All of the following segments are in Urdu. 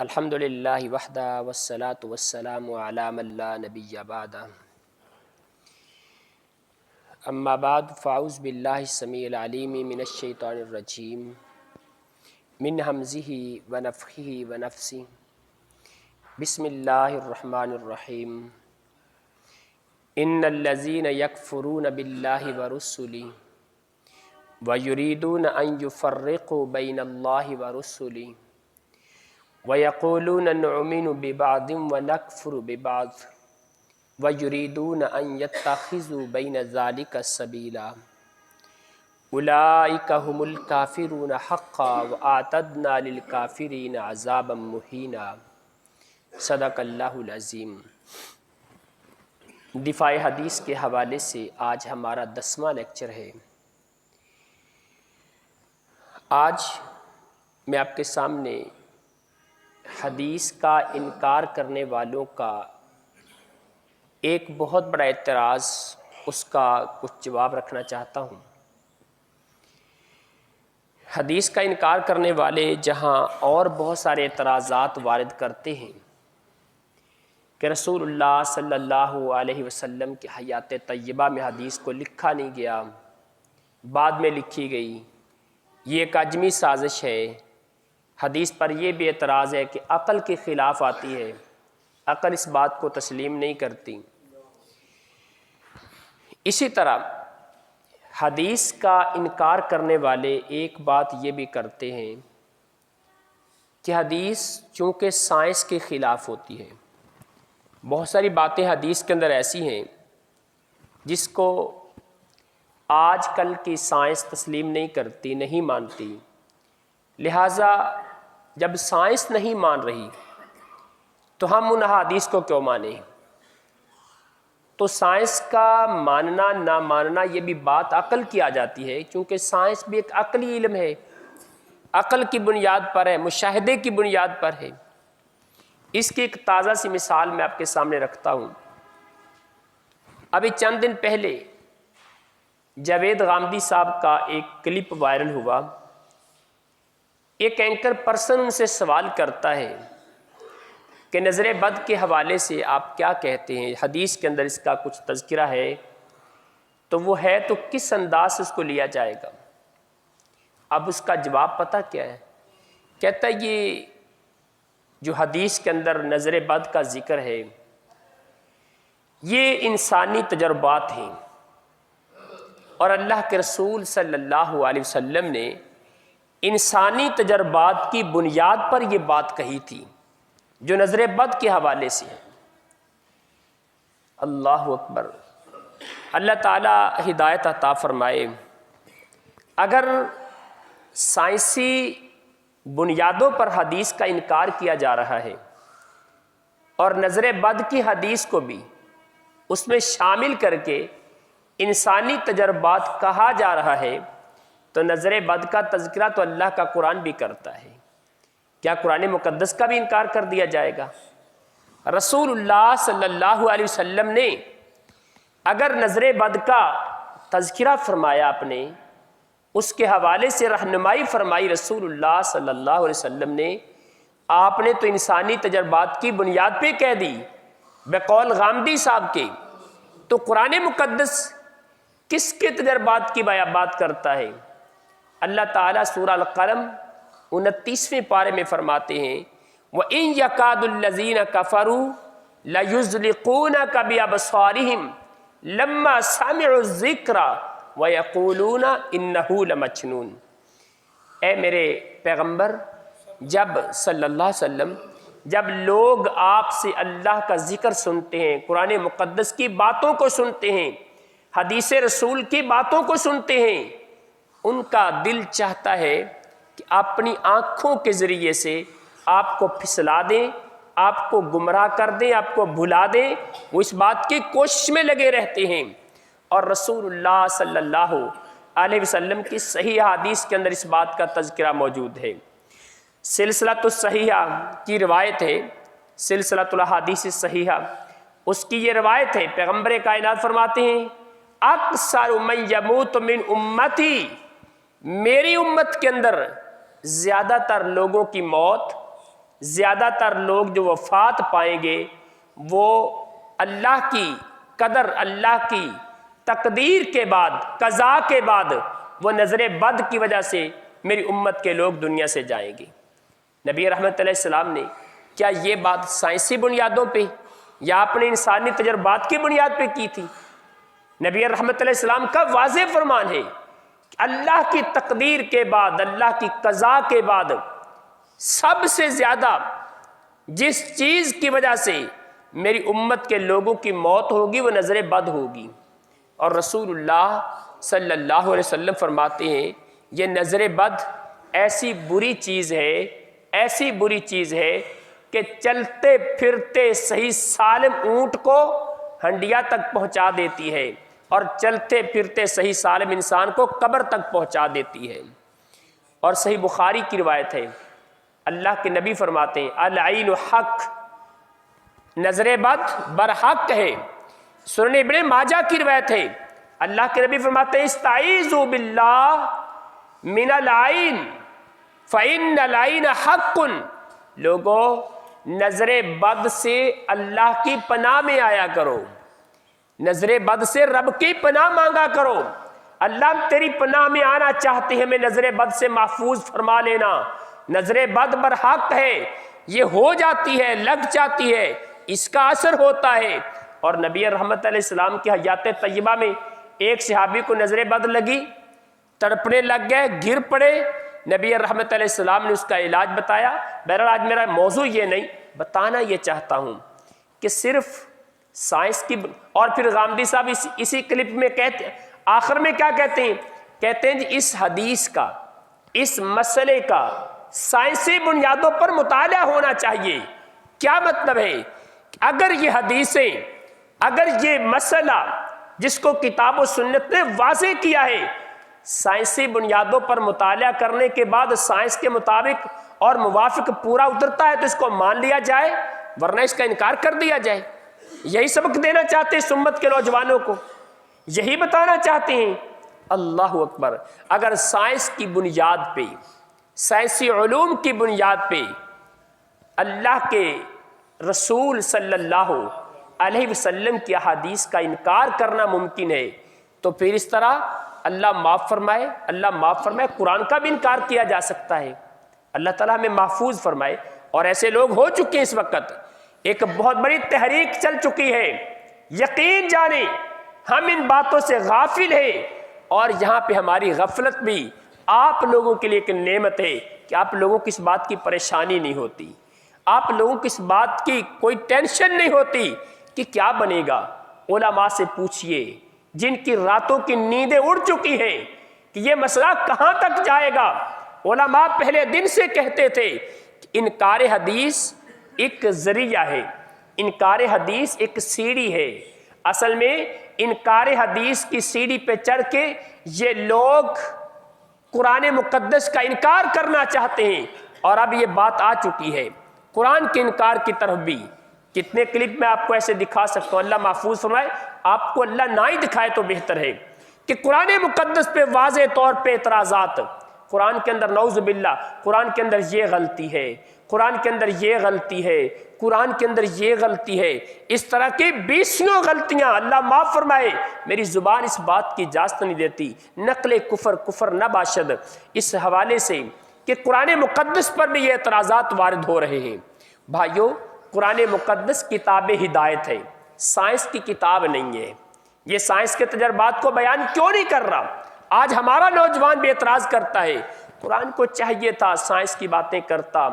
الحمدللہ وحدہ والصلاة والسلام علی من لا نبی بعدہ اما بعد فاعوذ باللہ السمیع العلیم من الشیطان الرجیم من ہمزہ ونفخہ ونفثہ بسم اللہ الرحمن الرحیم ان الذین یکفرون باللہ ورسلہ ویریدون ان یفرقوا بین اللہ ورسلہ وَيَقُولُونَ نُؤْمِنُ بِبَعْضٍ وَنَكْفُرُ بِبَعْضٍ وَيُرِيدُونَ أَن يَتَّخِذُوا بَيْنَ ذَلِكَ سَبِيلًا أُولَئِكَ هُمُ الْكَافِرُونَ حَقًّا وَأَعْتَدْنَا لِلْكَافِرِينَ عَذَابًا مُهِينًا صدق اللہ العظیم۔ دفاع حدیث کے حوالے سے آج ہمارا 10واں لیکچر ہے۔ آج میں آپ کے سامنے حدیث کا انکار کرنے والوں کا ایک بہت بڑا اعتراض، اس کا کچھ جواب رکھنا چاہتا ہوں۔ حدیث کا انکار کرنے والے جہاں اور بہت سارے اعتراضات وارد کرتے ہیں کہ رسول اللہ صلی اللہ علیہ وسلم کی حیات طیبہ میں حدیث کو لکھا نہیں گیا، بعد میں لکھی گئی، یہ ایک اجمی سازش ہے۔ حدیث پر یہ بھی اعتراض ہے کہ عقل کے خلاف آتی ہے، عقل اس بات کو تسلیم نہیں کرتی۔ اسی طرح حدیث کا انکار کرنے والے ایک بات یہ بھی کرتے ہیں کہ حدیث چونکہ سائنس کے خلاف ہوتی ہے۔ بہت ساری باتیں حدیث کے اندر ایسی ہیں جس کو آج کل کی سائنس تسلیم نہیں کرتی، نہیں مانتی، لہٰذا جب سائنس نہیں مان رہی تو ہم ان حدیث کو کیوں مانیں؟ تو سائنس کا ماننا نہ ماننا یہ بھی بات عقل کی آ جاتی ہے، کیونکہ سائنس بھی ایک عقلی علم ہے، عقل کی بنیاد پر ہے، مشاہدے کی بنیاد پر ہے۔ اس کی ایک تازہ سی مثال میں آپ کے سامنے رکھتا ہوں۔ ابھی چند دن پہلے جاوید غامدی صاحب کا ایک کلپ وائرل ہوا۔ ایک اینکر پرسن ان سے سوال کرتا ہے کہ نظر بد کے حوالے سے آپ کیا کہتے ہیں؟ حدیث کے اندر اس کا کچھ تذکرہ ہے، تو وہ ہے تو کس انداز سے اس کو لیا جائے گا؟ اب اس کا جواب پتہ کیا ہے؟ کہتا ہے یہ جو حدیث کے اندر نظر بد کا ذکر ہے یہ انسانی تجربات ہیں، اور اللہ کے رسول صلی اللہ علیہ وسلم نے انسانی تجربات کی بنیاد پر یہ بات کہی تھی جو نظر بد کے حوالے سے ہے۔ اللہ اکبر، اللہ تعالی ہدایت عطا فرمائے۔ اگر سائنسی بنیادوں پر حدیث کا انکار کیا جا رہا ہے اور نظر بد کی حدیث کو بھی اس میں شامل کر کے انسانی تجربات کہا جا رہا ہے، تو نظر بد کا تذکرہ تو اللہ کا قرآن بھی کرتا ہے، کیا قرآن مقدس کا بھی انکار کر دیا جائے گا؟ رسول اللہ صلی اللہ علیہ وسلم نے اگر نظر بد کا تذکرہ فرمایا، اپنے اس کے حوالے سے رہنمائی فرمائی رسول اللہ صلی اللہ علیہ وسلم نے، آپ نے تو انسانی تجربات کی بنیاد پہ کہہ دی بقول غامدی صاحب کے، تو قرآن مقدس کس کے تجربات کی بات کرتا ہے؟ اللہ تعالیٰ سورہ القلم 29ویں پارے میں فرماتے ہیں وَإِن يَكَادُ الَّذِينَ كَفَرُوا لَيُزْلِقُونَكَ بِأَبْصَارِهِمْ لَمَّا سَمِعُوا الذِّكْرَ وَيَقُولُونَ إِنَّهُ لَمَجْنُونٌ۔ اے میرے پیغمبر، جب صلی اللہ علیہ وسلم، جب لوگ آپ سے اللہ کا ذکر سنتے ہیں، قرآن مقدس کی باتوں کو سنتے ہیں، حدیث رسول کی باتوں کو سنتے ہیں، ان کا دل چاہتا ہے کہ اپنی آنکھوں کے ذریعے سے آپ کو پھسلا دیں، آپ کو گمراہ کر دیں، آپ کو بھلا دیں، وہ اس بات کی کوشش میں لگے رہتے ہیں۔ اور رسول اللہ صلی اللہ علیہ وسلم کی صحیح حدیث کے اندر اس بات کا تذکرہ موجود ہے۔ سلسلۃ الصحیحہ کی روایت ہے، سلسلۃ الاحادیث الصحیحہ، اس کی یہ روایت ہے، پیغمبر کائنات فرماتے ہیں اکثر من یموت من امتی، میری امت کے اندر زیادہ تر لوگوں کی موت زیادہ تر لوگ جو وفات پائیں گے وہ اللہ کی قدر، اللہ کی تقدیر کے بعد، قضاء کے بعد وہ نظر بد کی وجہ سے میری امت کے لوگ دنیا سے جائیں گے۔ نبی رحمت علیہ السلام نے کیا یہ بات سائنسی بنیادوں پہ یا اپنے انسانی تجربات کی بنیاد پہ کی تھی؟ نبی رحمت علیہ السلام کا واضح فرمان ہے کہ اللہ کی تقدیر کے بعد، اللہ کی قضاء کے بعد سب سے زیادہ جس چیز کی وجہ سے میری امت کے لوگوں کی موت ہوگی وہ نظر بد ہوگی۔ اور رسول اللہ صلی اللہ علیہ وسلم فرماتے ہیں یہ نظر بد ایسی بری چیز ہے، ایسی بری چیز ہے کہ چلتے پھرتے صحیح سالم اونٹ کو ہنڈیا تک پہنچا دیتی ہے اور چلتے پھرتے صحیح سالم انسان کو قبر تک پہنچا دیتی ہے۔ اور صحیح بخاری کی روایت ہے، اللہ کے نبی فرماتے ہیں العین حق، نظر بد برحق ہے۔ سنن ابن ماجہ کی روایت ہے، اللہ کے نبی فرماتے ہیں استعیذوا باللہ من العین فإن العین حق۔ لوگو نظر بد سے اللہ کی پناہ میں آیا کرو، نظر بد سے رب کی پناہ مانگا کرو۔ اللہ تیری پناہ میں آنا چاہتے ہیں، ہمیں نظر بد سے محفوظ فرما لینا۔ نظر بد برحق ہے، یہ ہو جاتی ہے، لگ جاتی ہے، اس کا اثر ہوتا ہے۔ اور نبی رحمت علیہ السلام کی حیات طیبہ میں ایک صحابی کو نظر بد لگی، تڑپنے لگ گئے، گر پڑے، نبی رحمت علیہ السلام نے اس کا علاج بتایا۔ بہرحال آج میرا موضوع یہ نہیں، بتانا یہ چاہتا ہوں کہ صرف سائنس کی، اور پھر غامدی صاحب اسی کلپ میں کہتے آخر میں کیا کہتے ہیں؟ کہتے ہیں جی اس حدیث کا، اس مسئلے کا سائنسی بنیادوں پر مطالعہ ہونا چاہیے۔ کیا مطلب ہے؟ اگر یہ حدیثیں، اگر یہ مسئلہ جس کو کتاب و سنت نے واضح کیا ہے، سائنسی بنیادوں پر مطالعہ کرنے کے بعد سائنس کے مطابق اور موافق پورا اترتا ہے تو اس کو مان لیا جائے، ورنہ اس کا انکار کر دیا جائے۔ یہی سبق دینا چاہتے ہیں سمت کے نوجوانوں کو، یہی بتانا چاہتے ہیں۔ اللہ اکبر! اگر سائنس کی بنیاد پہ، سائنسی علوم کی بنیاد پہ اللہ کے رسول صلی اللہ علیہ وسلم کی احادیث کا انکار کرنا ممکن ہے تو پھر اس طرح اللہ معاف فرمائے، اللہ معاف فرمائے، قرآن کا بھی انکار کیا جا سکتا ہے۔ اللہ تعالیٰ ہمیں محفوظ فرمائے۔ اور ایسے لوگ ہو چکے ہیں، اس وقت ایک بہت بڑی تحریک چل چکی ہے، یقین جانیں ہم ان باتوں سے غافل ہیں، اور یہاں پہ ہماری غفلت بھی آپ لوگوں کے لیے ایک نعمت ہے کہ آپ لوگوں کو اس بات کی پریشانی نہیں ہوتی، آپ لوگوں کو اس بات کی کوئی ٹینشن نہیں ہوتی کہ کیا بنے گا۔ علماء سے پوچھئے جن کی راتوں کی نیندیں اڑ چکی ہیں کہ یہ مسئلہ کہاں تک جائے گا۔ علماء پہلے دن سے کہتے تھے کہ انکار حدیث ایک ذریعہ ہے، انکار حدیث ایک سیڑھی ہے۔ اصل میں انکار حدیث کی سیڑھی پہ چڑھ کے یہ لوگ قرآن مقدس کا انکار کرنا چاہتے ہیں، اور اب یہ بات آ چکی ہے قرآن کے انکار کی طرف بھی۔ کتنے کلپ میں آپ کو ایسے دکھا سکتا ہوں، اللہ محفوظ فرمائے، آپ کو اللہ نہ ہی دکھائے تو بہتر ہے کہ قرآن مقدس پہ واضح طور پہ اعتراضات، قرآن کے اندر نعوذ باللہ قرآن کے اندر یہ غلطی ہے، قرآن کے اندر یہ غلطی ہے، قرآن کے اندر یہ غلطی ہے، اس طرح کی 20 غلطیاں، اللہ معاف فرمائے، میری زبان اس بات کی اجازت نہیں دیتی، نقل کفر نہ باشد، اس حوالے سے کہ قرآن مقدس پر بھی یہ اعتراضات وارد ہو رہے ہیں۔ بھائیو، قرآن مقدس کتاب ہدایت ہے، سائنس کی کتاب نہیں ہے۔ یہ سائنس کے تجربات کو بیان کیوں نہیں کر رہا؟ آج ہمارا نوجوان بھی اعتراض کرتا ہے، قرآن کو چاہیے تھا سائنس کی باتیں کرتا،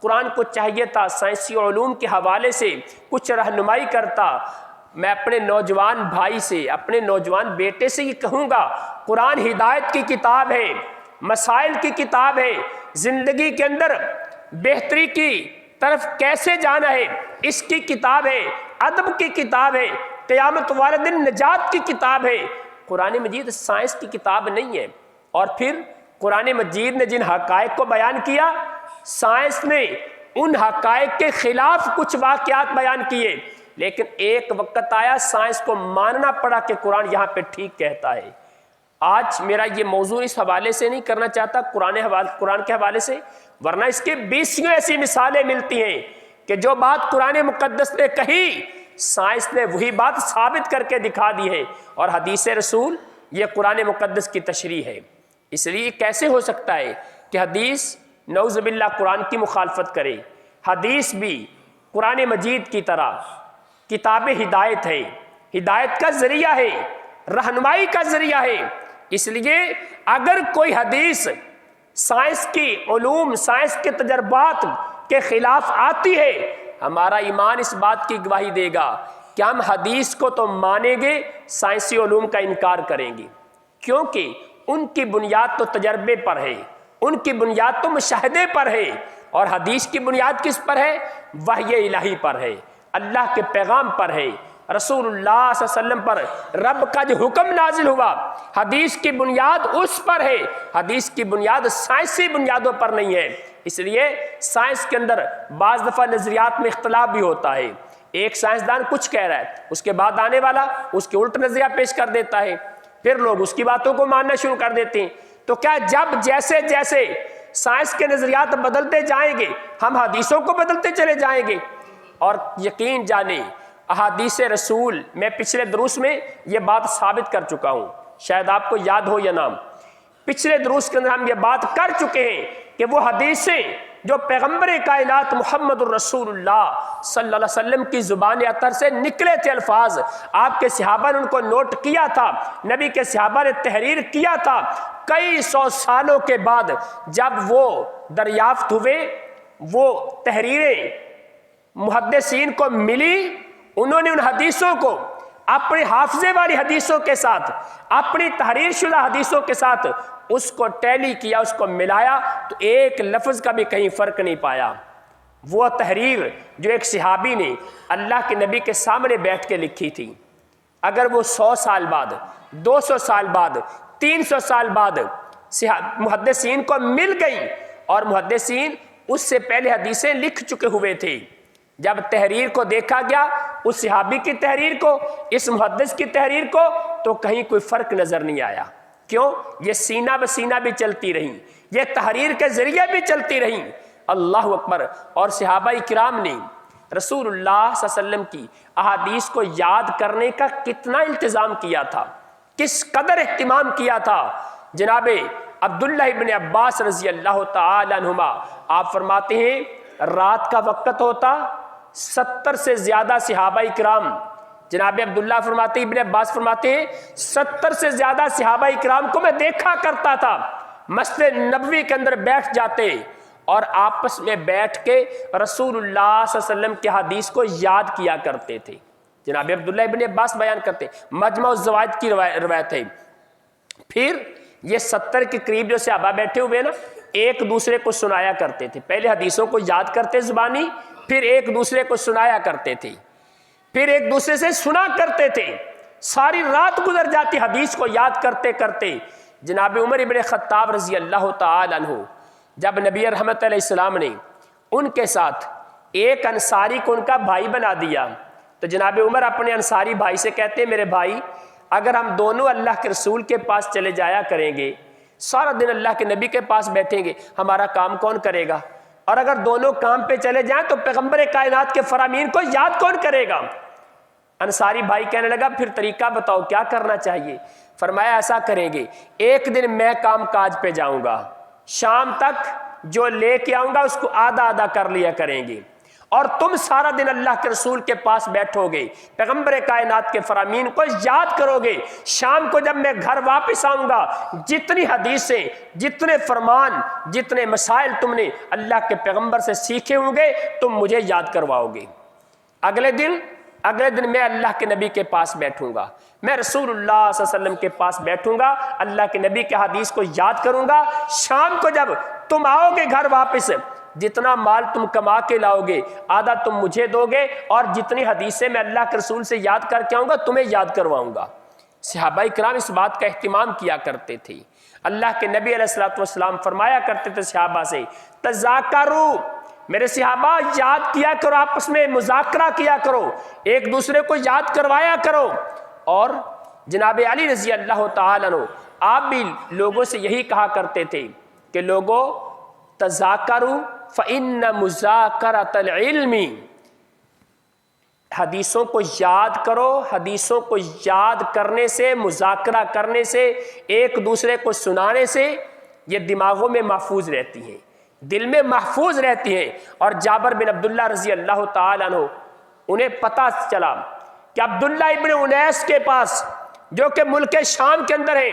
قرآن کو چاہیے تھا سائنسی علوم کے حوالے سے کچھ رہنمائی کرتا۔ میں اپنے نوجوان بھائی سے، اپنے نوجوان بیٹے سے یہ کہوں گا، قرآن ہدایت کی کتاب ہے، مسائل کی کتاب ہے، زندگی کے اندر بہتری کی طرف کیسے جانا ہے اس کی کتاب ہے، ادب کی کتاب ہے، قیامت والے دن نجات کی کتاب ہے۔ قرآن مجید سائنس کی کتاب نہیں ہے۔ اور پھر قرآن مجید نے جن حقائق کو بیان کیا، سائنس نے ان حقائق کے خلاف کچھ واقعات بیان کیے، لیکن ایک وقت آیا سائنس کو ماننا پڑا کہ قرآن یہاں پہ ٹھیک کہتا ہے۔ آج میرا یہ موضوع اس حوالے سے نہیں کرنا چاہتا، قرآن کے حوالے سے، ورنہ اس کی 20 ایسی مثالیں ملتی ہیں کہ جو بات قرآن مقدس نے کہی سائنس نے وہی بات ثابت کر کے دکھا دی ہے، اور حدیث رسول یہ قرآن مقدس کی تشریح ہے۔ اس لیے کیسے ہو سکتا ہے کہ حدیث نعوذ باللہ قرآن کی مخالفت کرے؟ حدیث بھی قرآن مجید کی طرح کتاب ہدایت ہے، ہدایت کا ذریعہ ہے، رہنمائی کا ذریعہ ہے۔ اس لیے اگر کوئی حدیث سائنس کی علوم، سائنس کے تجربات کے خلاف آتی ہے، ہمارا ایمان اس بات کی گواہی دے گا کہ ہم حدیث کو تو مانیں گے، سائنسی علوم کا انکار کریں گے، کیونکہ ان کی بنیاد تو تجربے پر ہے، ان کی بنیاد تو مشاہدے پر ہے، اور حدیث کی بنیاد کس پر ہے؟ وحی الہی پر ہے، اللہ کے پیغام پر ہے، رسول اللہ صلی اللہ علیہ وسلم پر رب کا جو حکم نازل ہوا، حدیث کی بنیاد اس پر ہے، حدیث کی بنیاد سائنسی بنیادوں پر نہیں ہے۔ اس لیے سائنس کے اندر بعض دفعہ نظریات میں اختلاف بھی ہوتا ہے، ایک سائنسدان کچھ کہہ رہا ہے، اس کے بعد آنے والا اس کے الٹ نظریہ پیش کر دیتا ہے، پھر لوگ اس کی باتوں کو ماننا شروع کر دیتے ہیں۔ تو کیا جب جیسے جیسے سائنس کے نظریات بدلتے جائیں گے ہم حدیثوں کو بدلتے چلے جائیں گے؟ اور یقین جانیں احادیث رسول، میں پچھلے دروس میں یہ بات ثابت کر چکا ہوں، شاید آپ کو یاد ہو یا نام، پچھلے دروس کے اندر ہم یہ بات کر چکے ہیں کہ وہ حدیثیں جو پیغمبر کائنات محمد الرسول اللہ صلی اللہ علیہ وسلم کی زبان اطہر سے نکلے تھے الفاظ، آپ کے صحابہ نے ان کو نوٹ کیا تھا، نبی کے صحابہ نے تحریر کیا تھا، کئی سو سالوں کے بعد جب وہ دریافت ہوئے، وہ تحریریں محدثین کو ملی، انہوں نے ان حدیثوں کو اپنے حافظے والی حدیثوں کے ساتھ، اپنی تحریر شدہ حدیثوں کے ساتھ اس کو ٹیلی کیا، اس کو ملایا، تو ایک لفظ کا بھی کہیں فرق نہیں پایا۔ وہ تحریر جو ایک صحابی نے اللہ کے نبی کے سامنے بیٹھ کے لکھی تھی، اگر وہ 100 سال بعد، 200 سال بعد، 300 سال بعد محدثین کو مل گئی، اور محدثین اس سے پہلے حدیثیں لکھ چکے ہوئے تھے، جب تحریر کو دیکھا گیا، اس صحابی کی تحریر کو، اس محدث کی تحریر کو، تو کہیں کوئی فرق نظر نہیں آیا۔ کیوں؟ یہ سینہ بسینہ بھی چلتی رہیں، یہ تحریر کے ذریعے بھی چلتی رہیں۔ اللہ اکبر! اور صحابہ کرام نے رسول اللہ صلی اللہ علیہ وسلم کی احادیث کو یاد کرنے کا کتنا التزام کیا تھا، کس قدر اہتمام کیا تھا۔ جناب عبداللہ ابن عباس رضی اللہ تعالی عنہما آپ فرماتے ہیں رات کا وقت ہوتا، 70 سے زیادہ صحابہ کرام، جناب عبداللہ فرماتے ابن عباس فرماتے ہیں 70 سے زیادہ صحابہ کرام کو میں دیکھا کرتا تھا، مسجد نبوی کے اندر بیٹھ جاتے اور آپس میں بیٹھ کے رسول اللہ صلی اللہ علیہ وسلم کے حدیث کو یاد کیا کرتے تھے۔ جناب عبداللہ ابن عباس بیان کرتے، مجمع الزوائد کی روایت ہے۔ پھر یہ 70 کے قریب جو صحابہ بیٹھے ہوئے نا، ایک دوسرے کو سنایا کرتے تھے، پہلے حدیثوں کو یاد کرتے زبانی، پھر ایک دوسرے کو سنایا کرتے تھے، پھر ایک دوسرے سے سنا کرتے تھے، ساری رات گزر جاتی حدیث کو یاد کرتے کرتے۔ جناب عمر ابن خطاب رضی اللہ تعالی عنہ جب نبی رحمت علیہ السلام نے ان کے ساتھ ایک انصاری کو ان کا بھائی بنا دیا، تو جناب عمر اپنے انصاری بھائی سے کہتے ہیں میرے بھائی اگر ہم دونوں اللہ کے رسول کے پاس چلے جایا کریں گے، سارا دن اللہ کے نبی کے پاس بیٹھیں گے، ہمارا کام کون کرے گا؟ اور اگر دونوں کام پہ چلے جائیں تو پیغمبر کائنات کے فرامین کو یاد کون کرے گا؟ انصاری بھائی کہنے لگا پھر طریقہ بتاؤ کیا کرنا چاہیے؟ فرمایا ایسا کریں گے، ایک دن میں کام کاج پہ جاؤں گا، شام تک جو لے کے آؤں گا اس کو آدھا آدھا کر لیا کریں گے، اور تم سارا دن اللہ کے رسول کے پاس بیٹھو گے، پیغمبر کائنات کے فرامین کو یاد کرو گے، شام کو جب میں گھر واپس آؤں گا جتنی حدیثیں، جتنے فرمان، جتنے مسائل تم نے اللہ کے پیغمبر سے سیکھے ہوں گے تم مجھے یاد کرواؤ گے۔ اگلے دن میں اللہ کے نبی کے پاس بیٹھوں گا، میں رسول اللہ صلی اللہ علیہ وسلم کے پاس بیٹھوں گا، اللہ کے نبی کے حدیث کو یاد کروں گا، شام کو جب تم آؤ گے گھر واپس، جتنا مال تم کما کے لاؤ گے آدھا تم مجھے دو گے، اور جتنی حدیثیں میں اللہ کے رسول سے یاد کر کے آؤں گا تمہیں یاد کرواؤں گا۔ صحابہ کرام اس بات کا اہتمام کیا کرتے تھے۔ اللہ کے نبی علیہ الصلوۃ والسلام فرمایا کرتے تھے صحابہ سے تذاکروا، میرے صحابہ یاد کیا کرو، آپس میں مذاکرہ کیا کرو، ایک دوسرے کو یاد کروایا کرو۔ اور جناب علی رضی اللہ تعالیٰ عنہ آپ بھی لوگوں سے یہی کہا کرتے تھے کہ لوگوں تذاکروا فإن مذاکرۃ العلم، حدیثوں کو یاد کرو، حدیثوں کو یاد کرنے سے، مذاکرہ کرنے سے، ایک دوسرے کو سنانے سے یہ دماغوں میں محفوظ رہتی ہیں، دل میں محفوظ رہتی ہیں۔ اور جابر بن عبداللہ رضی اللہ تعالیٰ عنہ انہیں پتہ چلا کہ عبداللہ ابن انیس کے پاس، جو کہ ملک شام کے اندر ہیں،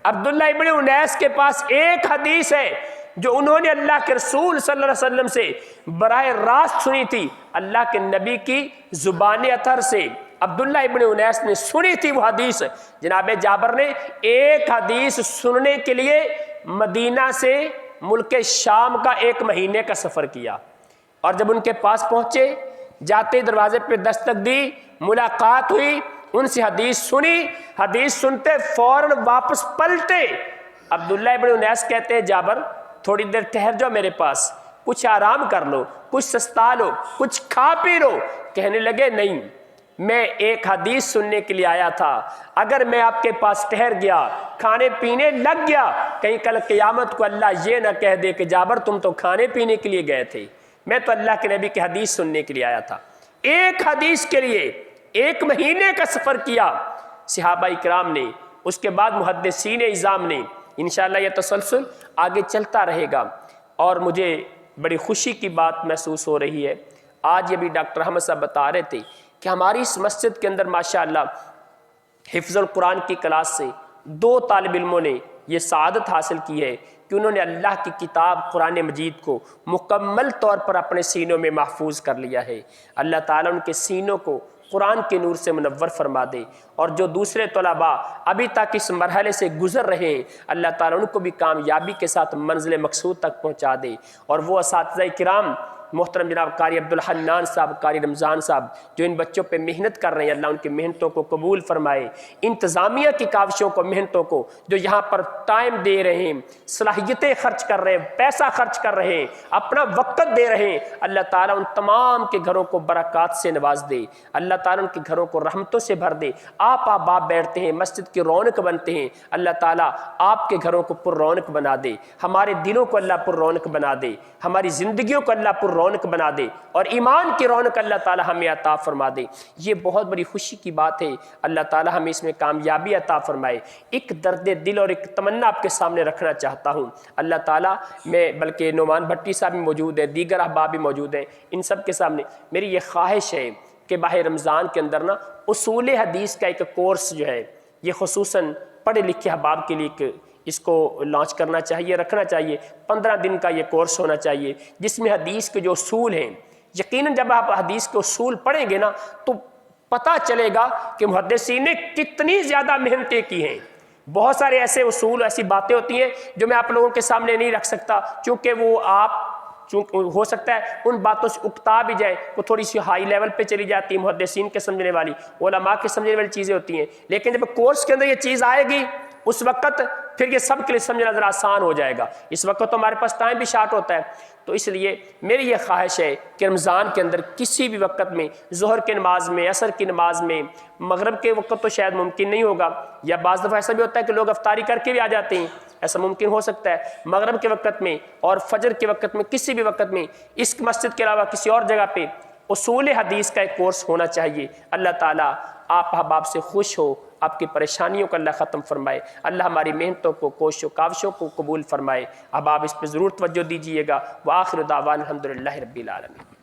عبداللہ ابن انیس کے پاس ایک حدیث ہے جو انہوں نے اللہ کے رسول صلی اللہ علیہ وسلم سے براہ راست سنی تھی، اللہ کے نبی کی زبان اطہر سے عبداللہ ابن انیس نے سنی تھی وہ حدیث۔ جناب جابر نے ایک حدیث سننے کے لیے مدینہ سے ملک شام کا 1 مہینے کا سفر کیا، اور جب ان کے پاس پہنچے، جاتے دروازے پہ دستک دی، ملاقات ہوئی، ان سے حدیث سنی، حدیث سنتے فوراً واپس پلٹے۔ عبداللہ ابن انیس کہتے ہیں جابر تھوڑی دیر ٹھہر جاؤ میرے پاس، کچھ آرام کر لو، کچھ سستا لو، کچھ کھا پی لو۔ کہنے لگے نہیں، میں ایک حدیث سننے کے لیے آیا تھا، اگر میں آپ کے پاس ٹھہر گیا، کھانے پینے لگ گیا، کہیں کل قیامت کو اللہ یہ نہ کہہ دے کہ جابر تم تو کھانے پینے کے لیے گئے تھے، میں تو اللہ کے نبی کی حدیث سننے کے لیے آیا تھا۔ ایک حدیث کے لیے 1 مہینے کا سفر کیا صحابہ اکرام نے، اس کے بعد محدثین اعظام نے۔ انشاءاللہ یہ تسلسل آگے چلتا رہے گا، اور مجھے بڑی خوشی کی بات محسوس ہو رہی ہے۔ آج یہ بھی ڈاکٹر احمد صاحب بتا رہے تھے کہ ہماری اس مسجد کے اندر ماشاءاللہ حفظ القرآن کی کلاس سے 2 طالب علموں نے یہ سعادت حاصل کی ہے کہ انہوں نے اللہ کی کتاب قرآن مجید کو مکمل طور پر اپنے سینوں میں محفوظ کر لیا ہے۔ اللہ تعالیٰ ان کے سینوں کو قرآن کے نور سے منور فرما دے، اور جو دوسرے طلباء ابھی تک اس مرحلے سے گزر رہے ہیں، اللہ تعالیٰ ان کو بھی کامیابی کے ساتھ منزل مقصود تک پہنچا دے۔ اور وہ اساتذہ کرام محترم جناب قاری عبدالحنان صاحب، قاری رمضان صاحب، جو ان بچوں پہ محنت کر رہے ہیں، اللہ ان کی محنتوں کو قبول فرمائے۔ انتظامیہ کی کاوشوں کو، محنتوں کو، جو یہاں پر ٹائم دے رہے ہیں، صلاحیتیں خرچ کر رہے ہیں، پیسہ خرچ کر رہے ہیں، اپنا وقت دے رہے ہیں، اللہ تعالیٰ ان تمام کے گھروں کو برکات سے نواز دے، اللہ تعالیٰ ان کے گھروں کو رحمتوں سے بھر دے۔ آپ بیٹھتے ہیں، مسجد کی رونق بنتے ہیں، اللہ تعالیٰ آپ کے گھروں کو پر رونق بنا دے، ہمارے دلوں کو اللہ پر رونق بنا دے، ہماری زندگیوں کو اللہ پر رونق بنا دے، اور ایمان کی رونق اللہ تعالی ہمیں عطا فرما دے۔ یہ بہت بڑی خوشی کی بات ہے، اللہ تعالی ہمیں اس میں کامیابی عطا فرمائے۔ ایک درد دل اور ایک تمنا آپ کے سامنے رکھنا چاہتا ہوں، اللہ تعالی میں، بلکہ نعمان بھٹی صاحب بھی موجود ہیں، دیگر احباب بھی موجود ہیں، ان سب کے سامنے میری یہ خواہش ہے کہ ماہ رمضان کے اندر نا اصول حدیث کا ایک کورس جو ہے، یہ خصوصاً پڑھے لکھے احباب کے لیے اس کو لانچ کرنا چاہیے، رکھنا چاہیے۔ 15 دن کا یہ کورس ہونا چاہیے، جس میں حدیث کے جو اصول ہیں، یقیناً جب آپ حدیث کے اصول پڑھیں گے نا تو پتہ چلے گا کہ محدثین نے کتنی زیادہ محنتیں کی ہیں۔ بہت سارے ایسے اصول، ایسی باتیں ہوتی ہیں جو میں آپ لوگوں کے سامنے نہیں رکھ سکتا، چونکہ وہ ہو سکتا ہے ان باتوں سے اکتا بھی جائے، وہ تھوڑی سی ہائی لیول پہ چلی جاتی ہیں، محدثین کے سمجھنے والی، علماء کے سمجھنے والی چیزیں ہوتی ہیں، لیکن جب کورس کے اندر یہ چیز آئے گی اس وقت پھر یہ سب کے لیے سمجھنا ذرا آسان ہو جائے گا۔ اس وقت تو ہمارے پاس ٹائم بھی شارٹ ہوتا ہے، تو اس لیے میری یہ خواہش ہے کہ رمضان کے اندر کسی بھی وقت میں، ظہر کی نماز میں، عصر کی نماز میں، مغرب کے وقت تو شاید ممکن نہیں ہوگا، یا بعض دفعہ ایسا بھی ہوتا ہے کہ لوگ افطاری کر کے بھی آ جاتے ہیں، ایسا ممکن ہو سکتا ہے، مغرب کے وقت میں اور فجر کے وقت میں، کسی بھی وقت میں اس مسجد کے علاوہ کسی اور جگہ پہ اصول حدیث کا ایک کورس ہونا چاہیے۔ اللہ تعالیٰ آپ احباب سے خوش ہو، آپ کی پریشانیوں کو اللہ ختم فرمائے، اللہ ہماری محنتوں کو، کوششوں کاوشوں کو قبول فرمائے۔ احباب اس پہ ضرور توجہ دیجیے گا۔ وآخر دعوانا الحمدللہ رب العالمین۔